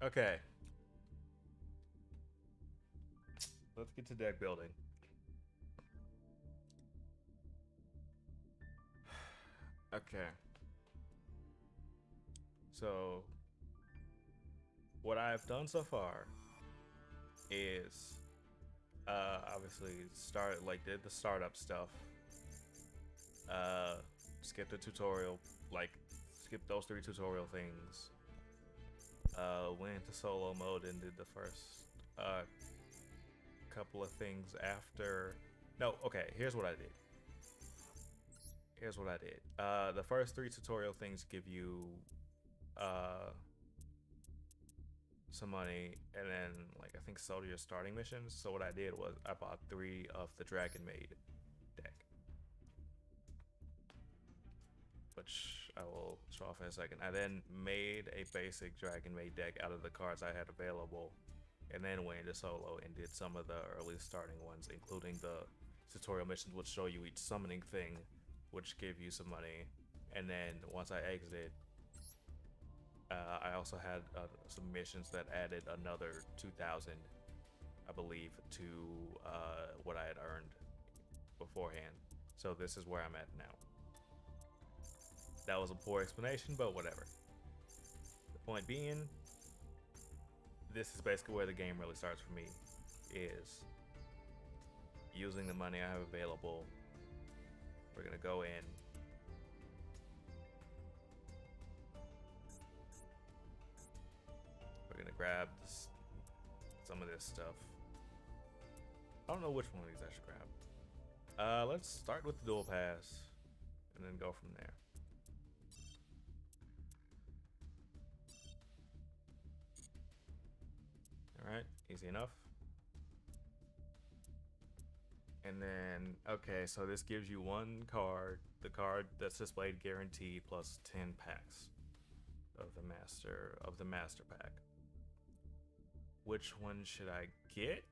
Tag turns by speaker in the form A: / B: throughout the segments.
A: Okay, let's get to deck building. Okay, so what I've done so far is obviously start like did the startup stuff. Uh, skip the tutorial, like skip those three tutorial things. Went into solo mode and did the first couple of things after. No, okay. Here's what I did. Here's what I did. The first three tutorial things give you uh some money, and then like I think sold your starting missions. So what I did was I bought three of the Dragon Maid deck, which I will show off in a second. I then made a basic Dragon Maid deck out of the cards I had available, and then went into solo and did some of the early starting ones, including the tutorial missions, which show you each summoning thing, which give you some money. And then once I exited, I also had some missions that added another 2,000, I believe, to what I had earned beforehand. So this is where I'm at now. That was a poor explanation, but whatever. The point being, this is basically where the game really starts for me, is using the money I have available. We're gonna go in. We're gonna grab some of this stuff. I don't know which one of these I should grab. Let's start with the dual pass and then go from there. Alright, easy enough. And then, okay, so this gives you one card, the card that's displayed guaranteed, plus 10 packs of the master pack. Which one should I get?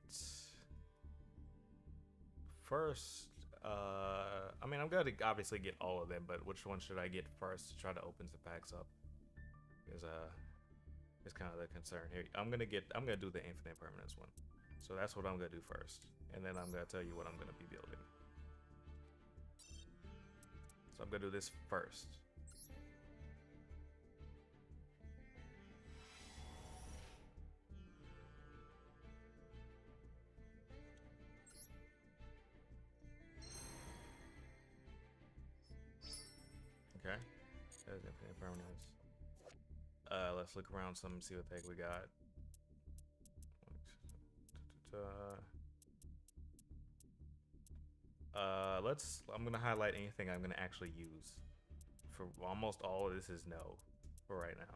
A: First, I mean, I'm gonna obviously get all of them, but which one should I get first to try to open the packs up? Is it's kind of the concern here. I'm gonna do the infinite permanence one. So that's what I'm gonna do first, and then I'm gonna tell you what I'm gonna be building. So I'm gonna do this first. Okay, there's infinite permanence. Let's look around some and see what the heck we got. I'm gonna highlight anything I'm gonna actually use. For almost all of this is no for right now.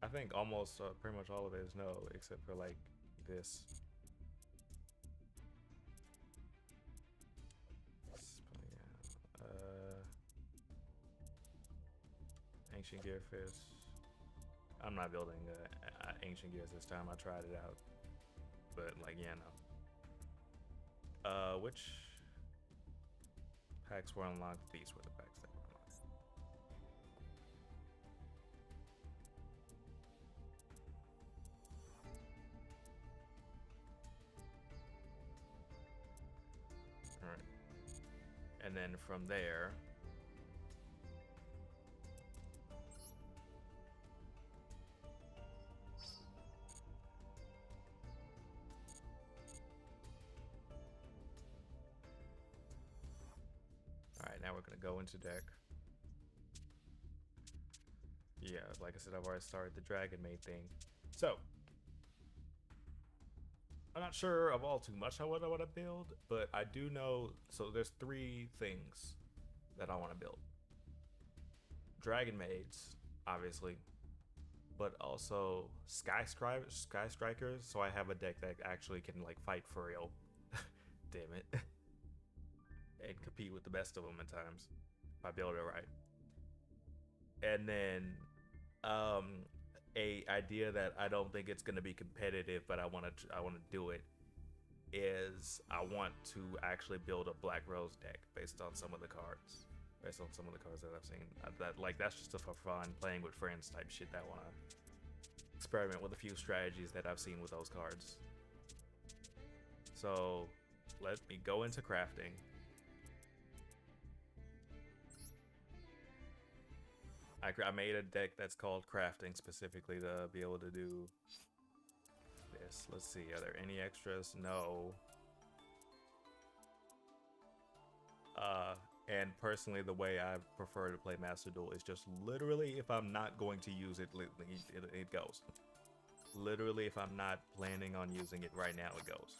A: I think almost pretty much all of it is no, except for like this. Ancient Gearfish. I'm not building Ancient Gears this time. I tried it out, but like yeah, no. Which packs were unlocked? These were the packs that were unlocked. All right, and then from there. Alright, now we're gonna go into deck. Yeah, like I said, I've already started the Dragon Maid thing. So, I'm not sure of all too much of what I want to build, but I do know, so there's three things that I want to build. Dragon Maids, obviously, but also Sky Strikers, so I have a deck that actually can like fight for real. Damn it. And compete with the best of them at times if I build it right. And then a idea that I don't think it's going to be competitive, but I want to do it, is I want to actually build a Black Rose deck based on some of the cards. based on some of the cards that I've seen. That like that's just for fun, playing with friends type shit that wanna experiment with a few strategies that I've seen with those cards. So let me go into crafting. I made a deck that's called crafting specifically to be able to do this. Let's see, are there any extras? No. And personally, the way I prefer to play Master Duel is just literally if I'm not going to use it, it goes. Literally, if I'm not planning on using it right now, it goes.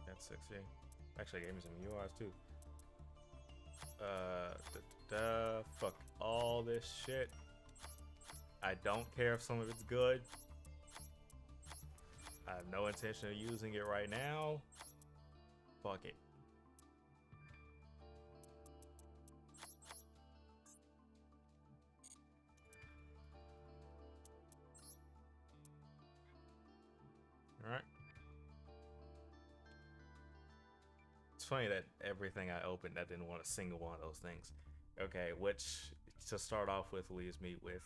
A: That's 60. Actually, gave me some URs too. Fuck all this shit. I don't care if some of it's good. I have no intention of using it right now. Fuck it. Alright. It's funny that everything I opened, I didn't want a single one of those things. Okay, which to start off with leaves me with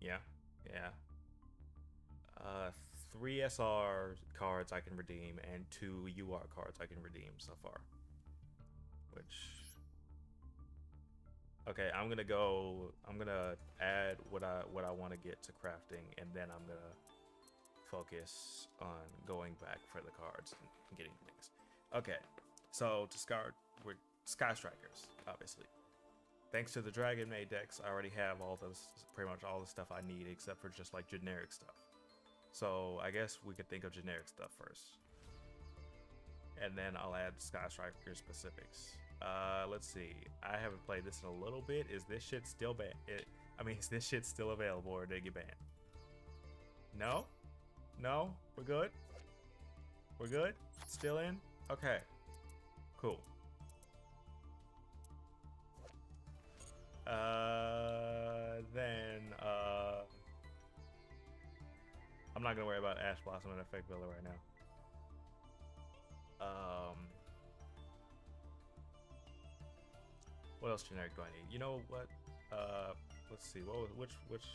A: yeah. 3 SR cards I can redeem and 2 UR cards I can redeem so far. Which okay, I'm gonna add what I want to get to crafting, and then I'm gonna focus on going back for the cards and getting things. Okay, so to start, we're Sky Strikers, obviously. Thanks to the Dragon Maid decks, I already have pretty much all the stuff I need, except for just like generic stuff. So I guess we could think of generic stuff first, and then I'll add Sky Striker specifics. Let's see. I haven't played this in a little bit. Is this shit still banned? Is this shit still available, or did it get banned? No? No? We're good? We're good? Still in? Okay. Cool. I'm not gonna worry about Ash Blossom and Effect Builder right now. What else generic do I need? You know what? Let's see. What was which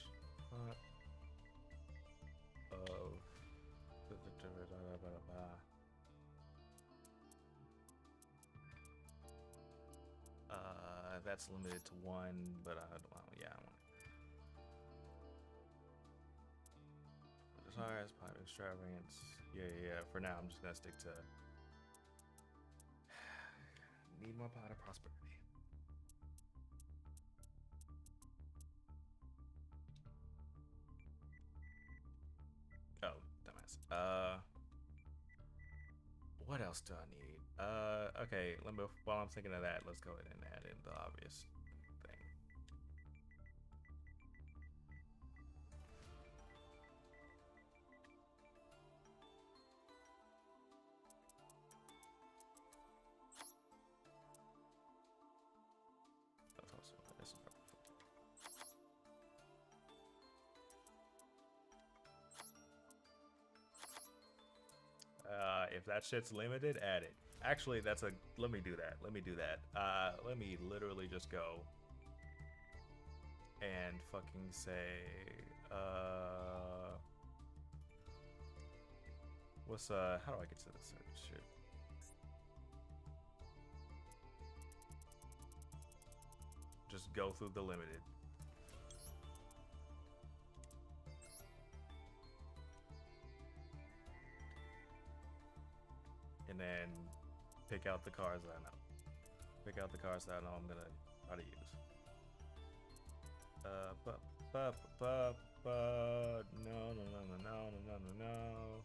A: of that's limited to 1, but yeah, I want Desires, Pipe Extravagance. Yeah. For now, I'm just gonna stick to need more Pot of Prosperity. Oh, dumbass. What else do I need? Okay, while I'm thinking of that, let's go ahead and add in the obvious thing. That's also this. If that shit's limited, add it. Actually, let me do that. Let me literally just go and fucking say, how do I get to this shit? Just go through the limited. And then pick out the cards that I know. Pick out the cards that I know I'm gonna try to use. No.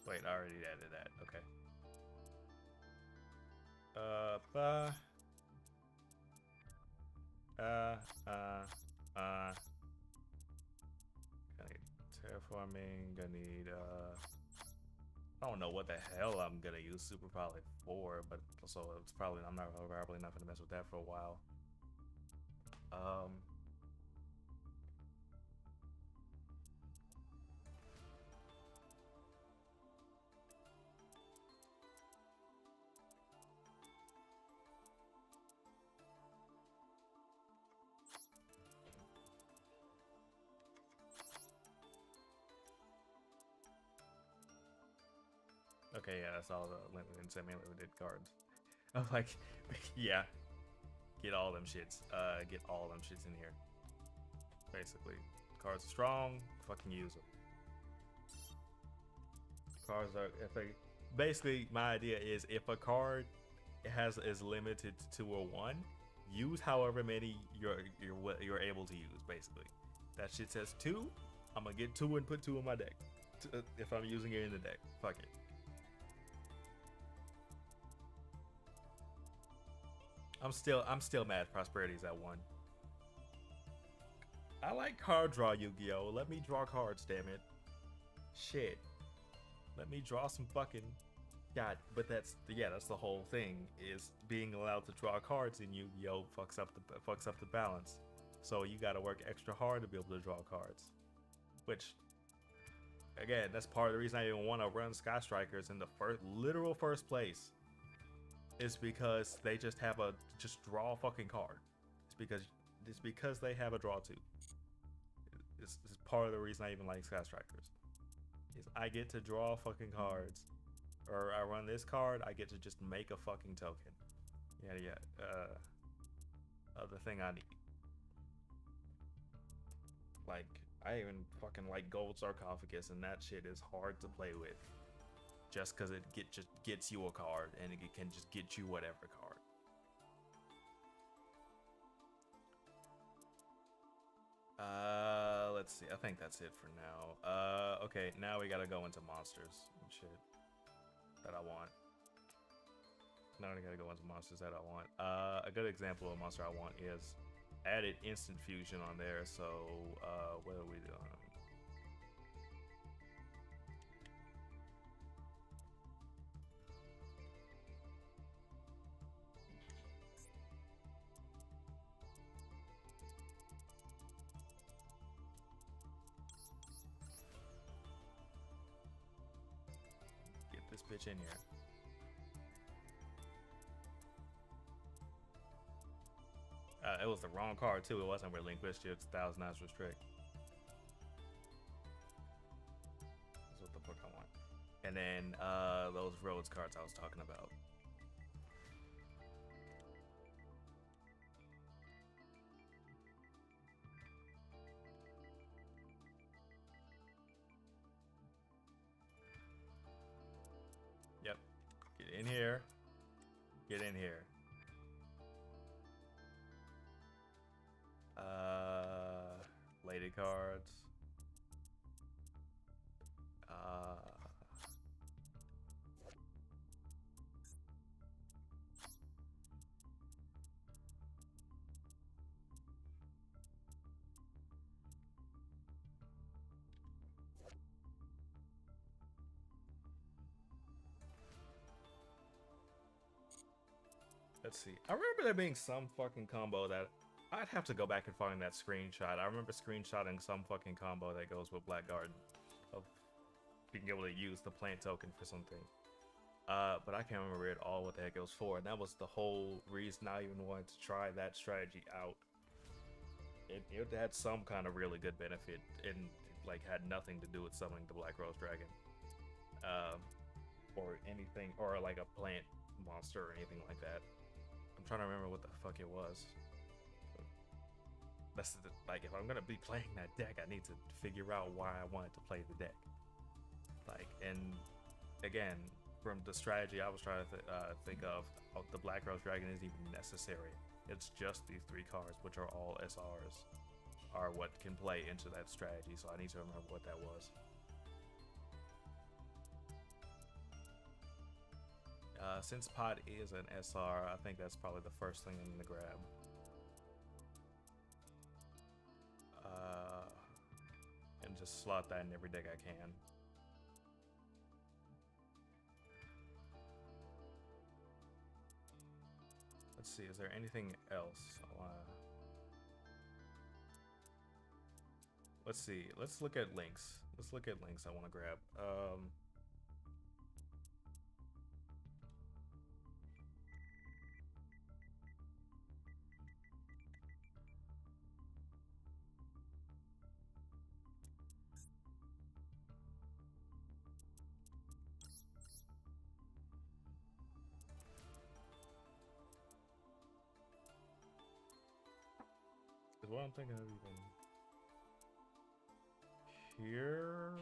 A: Wait, I already added that. Okay. Ba. Uh, uh, uh. Gonna need terraforming. Gonna need I don't know what the hell I'm gonna use Super Pilot for, but so it's probably I'm probably not gonna mess with that for a while. Um. Okay, yeah, that's all the limited and semi-limited cards. I'm like, yeah, get all them shits. Get all them shits in here. Basically, cards are strong. Fucking use them. Cards are if they. Basically, my idea is if a card is limited to a one, use however many you're able to use. Basically, that shit says two. I'm gonna get two and put two in my deck. If I'm using it in the deck, fuck it. I'm still mad Prosperity's at one. I like card draw, Yu-Gi-Oh! Let me draw cards, damn it. Shit. Let me draw some fucking God, but that's the whole thing, is being allowed to draw cards in Yu-Gi-Oh! fucks up the balance. So you gotta work extra hard to be able to draw cards. Which again, that's part of the reason I even want to run Sky Strikers in the literal first place. Is because they just draw a fucking card. It's because they have a draw too. It's part of the reason I even like Sky Strikers. Is I get to draw fucking cards, or I run this card, I get to just make a fucking token. Yeah. The thing I need. Like I even fucking like Gold Sarcophagus, and that shit is hard to play with. Just because it just gets you a card, and it can just get you whatever card. Let's see. I think that's it for now. Okay, now we gotta go into monsters and shit that I want. Now we gotta go into monsters that I want. A good example of a monster I want is added instant fusion on there. So, what are we doing? Get this bitch in here. It was the wrong card too. It wasn't Relinquish. It's Thousand Eyes Restrict. That's what the fuck I want. And then those Roads cards I was talking about. Yep. Get in here. Get in here. Lady cards. Let's see. I remember there being some fucking combo that I'd have to go back and find that screenshot. I remember screenshotting some fucking combo that goes with Black Garden of being able to use the plant token for something. But I can't remember at all what the heck it was for, and that was the whole reason I even wanted to try that strategy out. It had some kind of really good benefit, and like had nothing to do with summoning the Black Rose Dragon, or anything, or like a plant monster or anything like that. I'm trying to remember what the fuck it was. That's like, if I'm gonna be playing that deck, I need to figure out why I wanted to play the deck. Like, and again, from the strategy I was trying to think of, the Black Rose Dragon isn't even necessary. It's just these three cards, which are all SRs, are what can play into that strategy. So I need to remember what that was. Since pot is an SR, I think that's probably the first thing I'm gonna grab. And just slot that in every deck I can. Let's see, is there anything else I wanna... Let's see, let's look at links. Let's look at links I wanna grab. Is what I'm thinking of even here?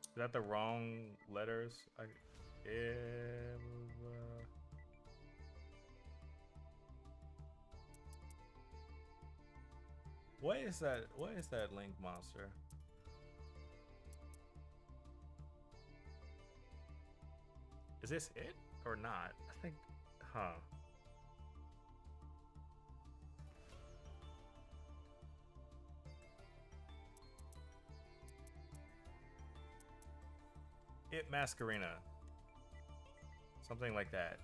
A: Is that the wrong letters? What is that? What is that link monster? Is this it or not? I think, huh? It Masquerena. Something like that.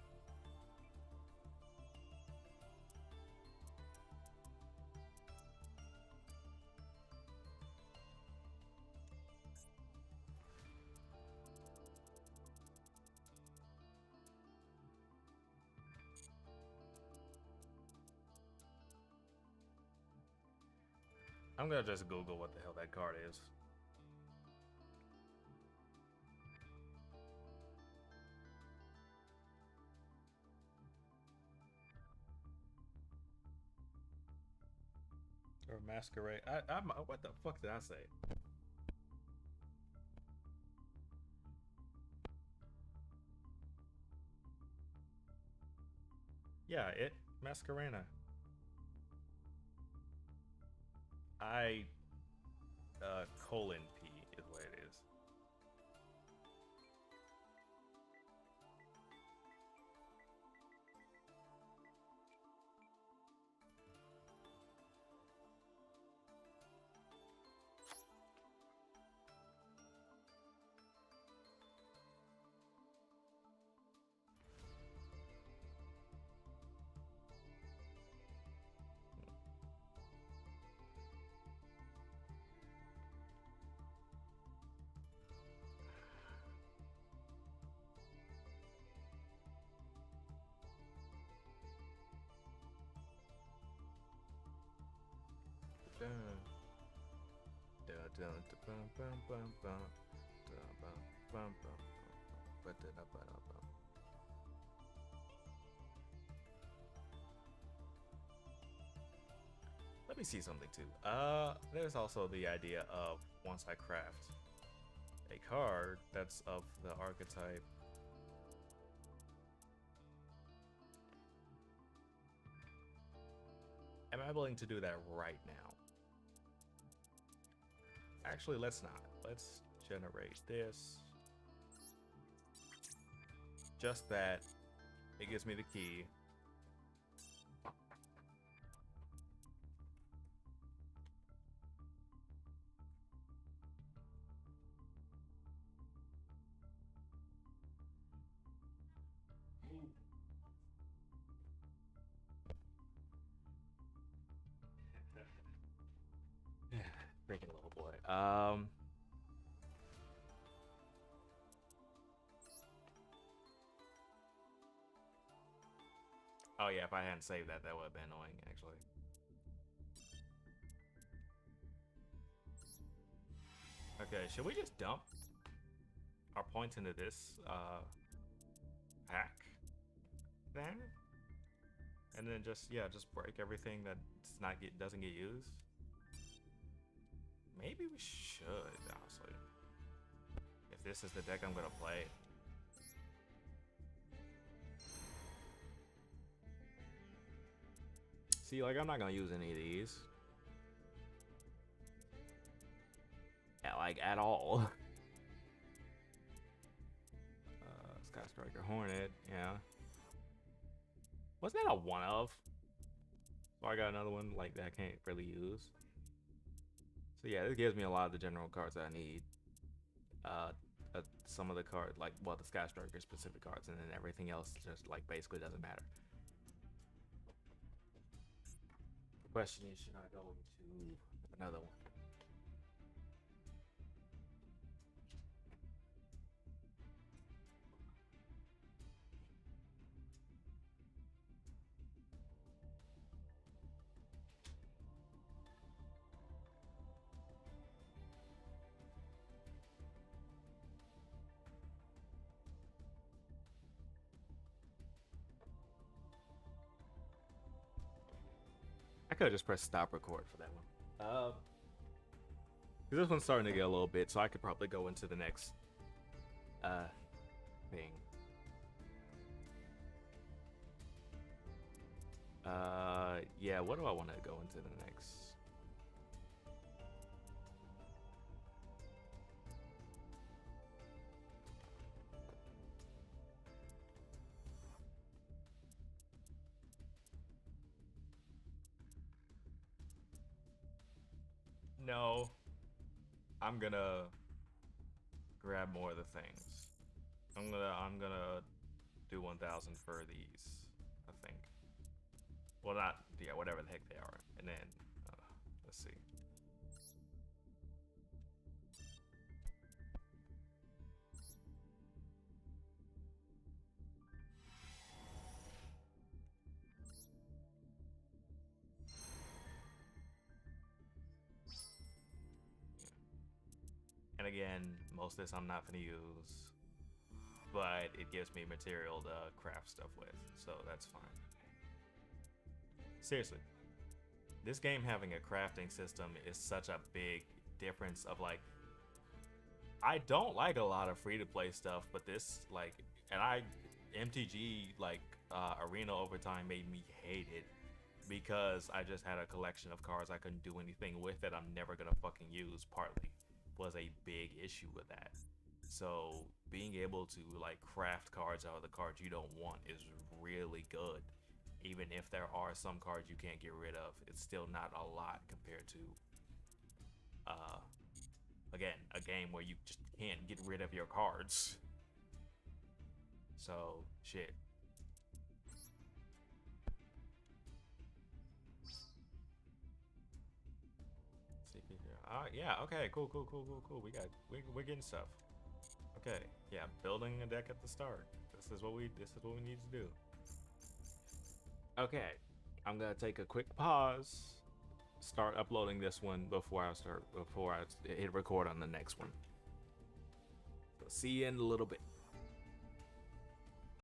A: I'm gonna just Google what the hell that card is. Or Masquerade. What the fuck did I say? Yeah, it Masquerena. Colon P is what it is. Let me see something too. There's also the idea of once I craft a card that's of the archetype. Am I willing to do that right now? Actually, let's not. Let's generate this. Just that. It gives me the key. Freaking little boy. Oh yeah, if I hadn't saved that, that would have been annoying, actually. Okay, should we just dump our points into this pack then? And then just break everything that doesn't get used? Maybe we should, honestly. If this is the deck I'm gonna play. See, like, I'm not gonna use any of these. like at all. Sky Striker Hornet, yeah. Wasn't that a one of? So I got another one like that I can't really use. So yeah, this gives me a lot of the general cards that I need. Some of the cards, like, well, the Sky Striker specific cards, and then everything else just like basically doesn't matter. The question is, should I go into another one? I could have just pressed stop record for that one. This one's starting to get a little bit, so I could probably go into the next thing. Yeah, what do I want to go into the next? No, I'm gonna grab more of the things. I'm gonna do 1,000 for these, I think. Well, not, yeah, whatever the heck they are. And then, let's see. And again, most of this I'm not gonna use, but it gives me material to craft stuff with, so that's fine. Seriously, this game having a crafting system is such a big difference of like, I don't like a lot of free-to-play stuff, but this, like, and MTG, like, Arena Overtime made me hate it because I just had a collection of cards I couldn't do anything with that I'm never gonna fucking use, partly, was a big issue with that. So being able to, like, craft cards out of the cards you don't want is really good. Even if there are some cards you can't get rid of, it's still not a lot compared to, again, a game where you just can't get rid of your cards. So, shit. Yeah, okay, cool. We're getting stuff. Okay, yeah, building a deck at the start. This is what we need to do. Okay, I'm gonna take a quick pause. Start uploading this one before I hit record on the next one. So see you in a little bit.